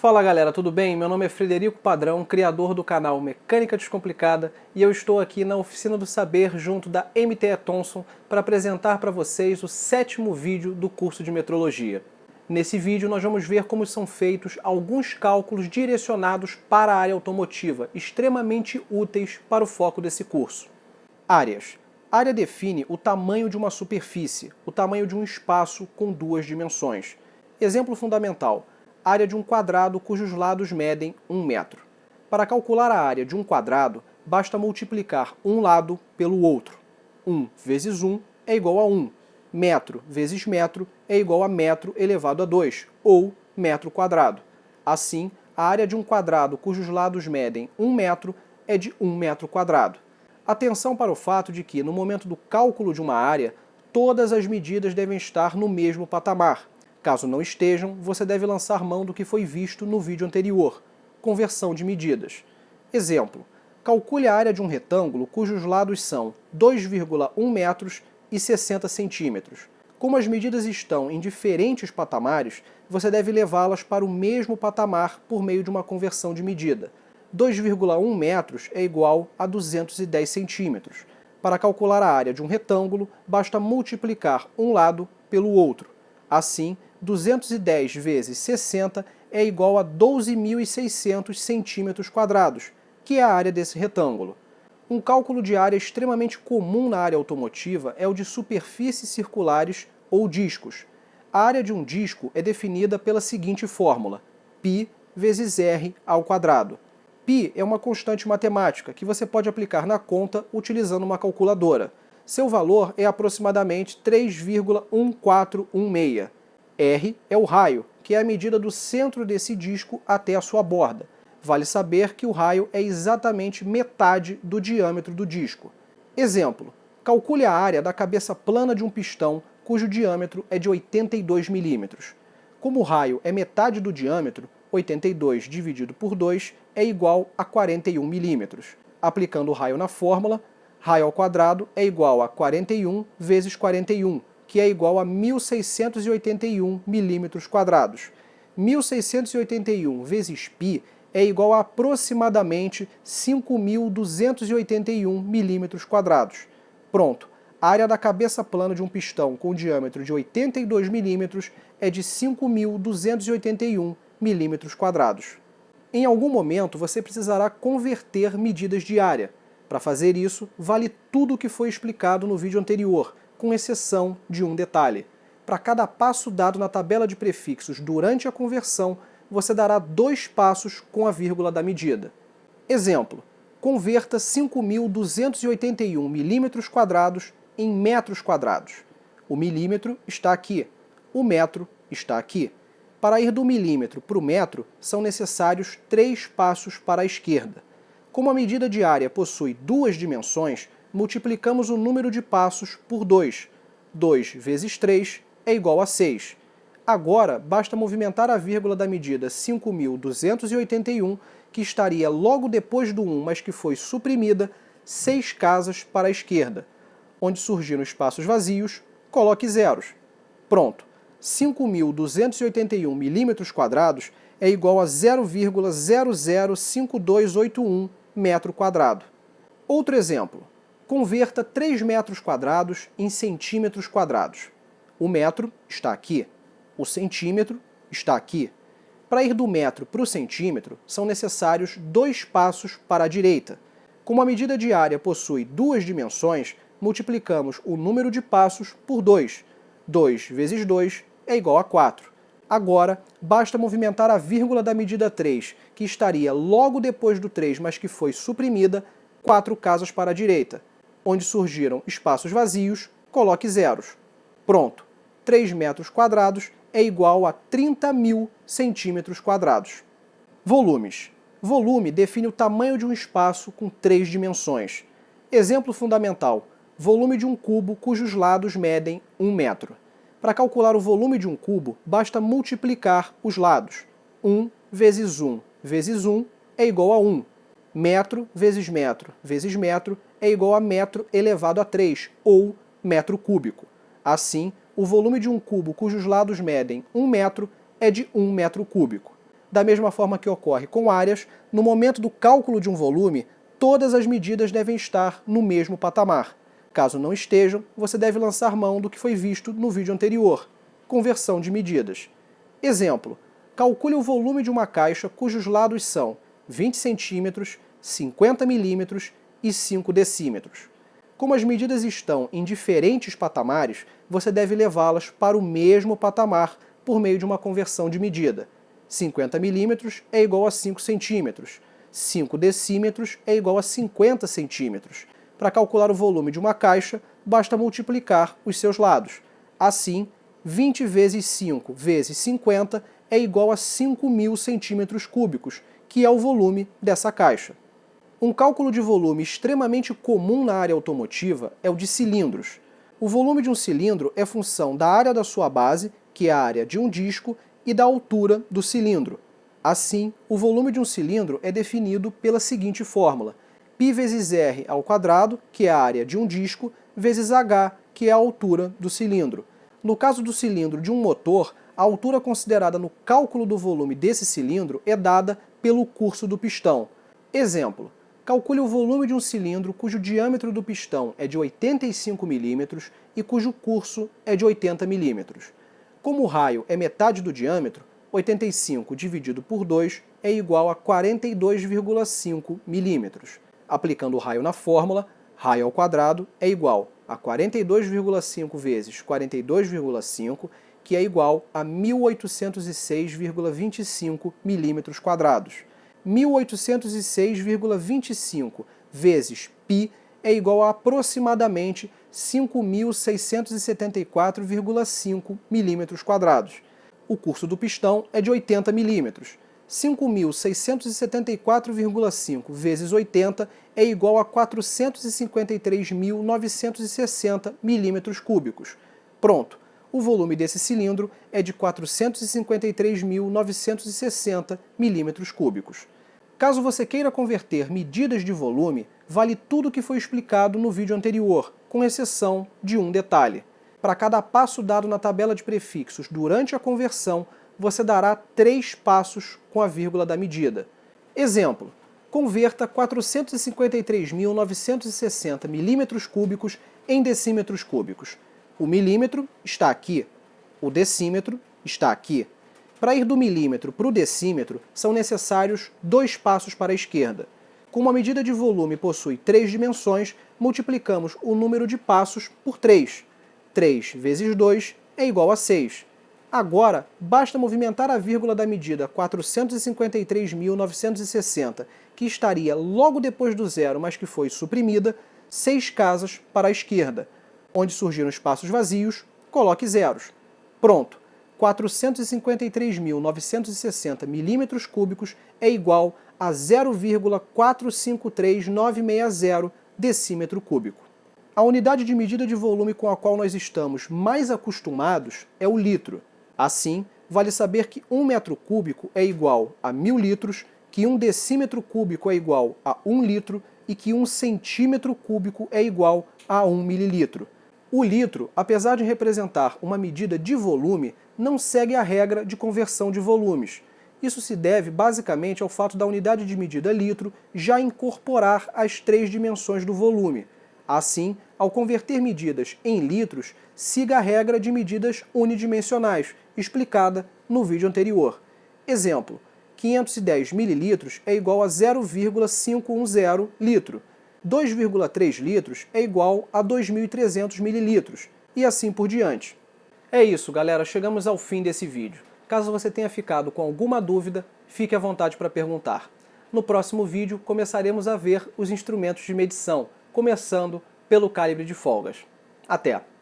Fala galera, tudo bem? Meu nome é Frederico Padrão, criador do canal Mecânica Descomplicada, e eu estou aqui na Oficina do Saber junto da MTE Thomson para apresentar para vocês o 7º vídeo do curso de metrologia. Nesse vídeo nós vamos ver como são feitos alguns cálculos direcionados para a área automotiva, extremamente úteis para o foco desse curso. Áreas. Área define o tamanho de uma superfície, o tamanho de um espaço com duas dimensões. Exemplo fundamental. Área de um quadrado cujos lados medem 1 metro. Para calcular a área de um quadrado, basta multiplicar um lado pelo outro. 1 vezes 1 é igual a 1. Metro vezes metro é igual a metro elevado a 2, ou metro quadrado. Assim, a área de um quadrado cujos lados medem 1 metro é de 1 metro quadrado. Atenção para o fato de que, no momento do cálculo de uma área, todas as medidas devem estar no mesmo patamar. Caso não estejam, você deve lançar mão do que foi visto no vídeo anterior, conversão de medidas. Exemplo, calcule a área de um retângulo cujos lados são 2,1 metros e 60 centímetros. Como as medidas estão em diferentes patamares, você deve levá-las para o mesmo patamar por meio de uma conversão de medida. 2,1 metros é igual a 210 centímetros. Para calcular a área de um retângulo, basta multiplicar um lado pelo outro. Assim, 210 vezes 60 é igual a 12.600 centímetros quadrados, que é a área desse retângulo. Um cálculo de área extremamente comum na área automotiva é o de superfícies circulares ou discos. A área de um disco é definida pela seguinte fórmula: π vezes r ao quadrado. Π é uma constante matemática que você pode aplicar na conta utilizando uma calculadora. Seu valor é aproximadamente 3,1416. R é o raio, que é a medida do centro desse disco até a sua borda. Vale saber que o raio é exatamente metade do diâmetro do disco. Exemplo, calcule a área da cabeça plana de um pistão cujo diâmetro é de 82 milímetros. Como o raio é metade do diâmetro, 82 dividido por 2 é igual a 41 milímetros. Aplicando o raio na fórmula, raio ao quadrado é igual a 41 vezes 41, que é igual a 1.681 milímetros quadrados. 1.681 vezes π é igual a aproximadamente 5.281 milímetros quadrados. Pronto, a área da cabeça plana de um pistão com diâmetro de 82 milímetros é de 5.281 milímetros quadrados. Em algum momento você precisará converter medidas de área. Para fazer isso, vale tudo o que foi explicado no vídeo anterior, com exceção de um detalhe. Para cada passo dado na tabela de prefixos durante a conversão, você dará 2 passos com a vírgula da medida. Exemplo, converta 5.281 milímetros quadrados em metros quadrados. O milímetro está aqui, o metro está aqui. Para ir do milímetro para o metro, são necessários 3 passos para a esquerda. Como a medida de área possui duas dimensões, multiplicamos o número de passos por 2. 2 vezes 3 é igual a 6. Agora, basta movimentar a vírgula da medida 5.281, que estaria logo depois do 1, mas que foi suprimida, 6 casas para a esquerda. Onde surgiram espaços vazios, coloque zeros. Pronto. 5.281 milímetros quadrados é igual a 0,005281 metro quadrado. Outro exemplo. Converta 3 metros quadrados em centímetros quadrados. O metro está aqui. O centímetro está aqui. Para ir do metro para o centímetro, são necessários 2 passos para a direita. Como a medida de área possui duas dimensões, multiplicamos o número de passos por 2. 2 vezes 2 é igual a 4. Agora, basta movimentar a vírgula da medida 3, que estaria logo depois do 3, mas que foi suprimida, 4 casas para a direita. Onde surgiram espaços vazios, coloque zeros. Pronto. 3 metros quadrados é igual a 30.000 centímetros quadrados. Volumes. Volume define o tamanho de um espaço com 3 dimensões. Exemplo fundamental. Volume de um cubo cujos lados medem 1 metro. Para calcular o volume de um cubo, basta multiplicar os lados. 1 vezes 1 vezes 1 é igual a 1. Metro vezes metro vezes metro é igual a metro elevado a 3, ou metro cúbico. Assim, o volume de um cubo cujos lados medem 1 metro é de 1 metro cúbico. Da mesma forma que ocorre com áreas, no momento do cálculo de um volume, todas as medidas devem estar no mesmo patamar. Caso não estejam, você deve lançar mão do que foi visto no vídeo anterior, conversão de medidas. Exemplo, calcule o volume de uma caixa cujos lados são 20 centímetros, 50 milímetros e 5 decímetros. Como as medidas estão em diferentes patamares, você deve levá-las para o mesmo patamar por meio de uma conversão de medida. 50 milímetros é igual a 5 centímetros, 5 decímetros é igual a 50 centímetros. Para calcular o volume de uma caixa, basta multiplicar os seus lados. Assim, 20 vezes 5 vezes 50 é igual a 5.000 centímetros cúbicos, que é o volume dessa caixa. Um cálculo de volume extremamente comum na área automotiva é o de cilindros. O volume de um cilindro é função da área da sua base, que é a área de um disco, e da altura do cilindro. Assim, o volume de um cilindro é definido pela seguinte fórmula: π vezes r ao quadrado, que é a área de um disco, vezes h, que é a altura do cilindro. No caso do cilindro de um motor, a altura considerada no cálculo do volume desse cilindro é dada pelo curso do pistão. Exemplo, calcule o volume de um cilindro cujo diâmetro do pistão é de 85 milímetros e cujo curso é de 80 milímetros. Como o raio é metade do diâmetro, 85 dividido por 2 é igual a 42,5 milímetros. Aplicando o raio na fórmula, raio ao quadrado é igual a 42,5 vezes 42,5, que é igual a 1806,25 milímetros quadrados. 1806,25 vezes π é igual a aproximadamente 5.674,5 milímetros quadrados. O curso do pistão é de 80 milímetros. 5.674,5 vezes 80 é igual a 453.960 milímetros cúbicos. Pronto, o volume desse cilindro é de 453.960 milímetros cúbicos. Caso você queira converter medidas de volume, vale tudo o que foi explicado no vídeo anterior, com exceção de um detalhe. Para cada passo dado na tabela de prefixos durante a conversão, você dará 3 passos com a vírgula da medida. Exemplo, converta 453.960 milímetros cúbicos em decímetros cúbicos. O milímetro está aqui, o decímetro está aqui. Para ir do milímetro para o decímetro, são necessários 2 passos para a esquerda. Como a medida de volume possui 3 dimensões, multiplicamos o número de passos por 3. 3 vezes 2 é igual a 6. Agora, basta movimentar a vírgula da medida 453.960, que estaria logo depois do zero, mas que foi suprimida, 6 casas para a esquerda. Onde surgiram espaços vazios, coloque zeros. Pronto! 453.960 milímetros cúbicos é igual a 0,453960 decímetro cúbico. A unidade de medida de volume com a qual nós estamos mais acostumados é o litro. Assim, vale saber que 1 metro cúbico é igual a 1.000 litros, que 1 decímetro cúbico é igual a 1 litro e que 1 centímetro cúbico é igual a 1 mililitro. O litro, apesar de representar uma medida de volume, não segue a regra de conversão de volumes. Isso se deve basicamente ao fato da unidade de medida litro já incorporar as 3 dimensões do volume. Assim, ao converter medidas em litros, siga a regra de medidas unidimensionais, explicada no vídeo anterior. Exemplo, 510 mililitros é igual a 0,510 litro. 2,3 litros é igual a 2.300 mililitros, e assim por diante. É isso, galera, chegamos ao fim desse vídeo. Caso você tenha ficado com alguma dúvida, fique à vontade para perguntar. No próximo vídeo, começaremos a ver os instrumentos de medição, começando pelo calibre de folgas. Até!